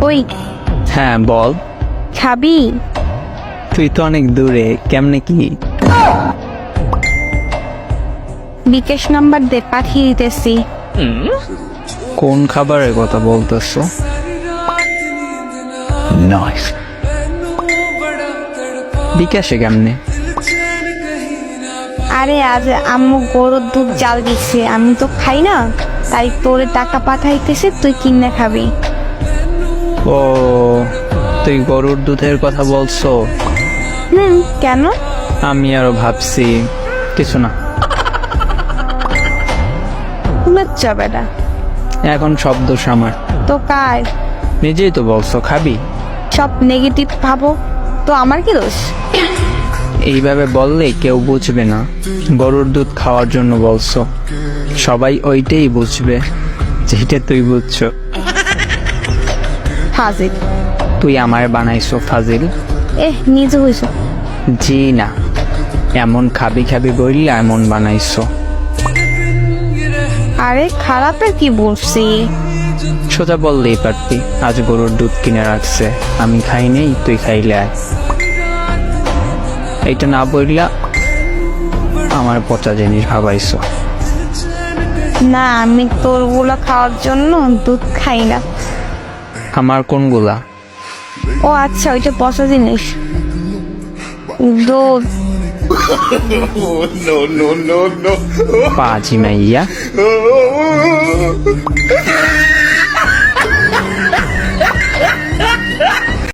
ওই হ্যাঁ বল। খাবি? তুই তো অনেক দূরে, কেমনে কি? বিকাশ নাম্বার দে, পাঠিয়ে দিতেছি। কোন খাবারের কথা বলতেছো? নাইস। বিকাশে কেমনে? আরে আজ আম্মু গরুর দুধ জাল দিচ্ছে, আমি তো খাই না, তাই তোরে টাকা পাঠাইতেছে, তুই কিনে খাবি। ও, তুই গরুর দুধের কথা বলছো? কেন? আমি আরো ভাবছি কিছু না। লজ্জা বেটা। এখন সব দোষ আমার। তো কার? নিজেই তো বলছো খাবি। সব নেগেটিভ ভাবো তো আমার কি দোষ? এইভাবে বললে কেউ বুঝবে না গরুর দুধ খাওয়ার জন্য বলছো। সবাই ওইটাই বুঝবে যেটা তুই বুঝছো। ফাজিল। তুই আমার বানাইছো ফাজিল? নিজে হইছ। জি না, এমন খাবি খাবি বললে এমন বানাইছো। আরে খারাপের কি বলছি? সোজা বললেই পারতি আজ গরুর দুধ কিনে রাখছে, আমি খাই নেই, তুই খাইলে আয়। এইটা না বললা আমার পচা জিনিস ভাবাইছো। না, আমি তোর গুলা খাওয়ার জন্য দুধ খাই না। আমার কোনগুলা? ও আচ্ছা, ওইটা পচা জিনিস। দুধ। পাজি মাইয়া।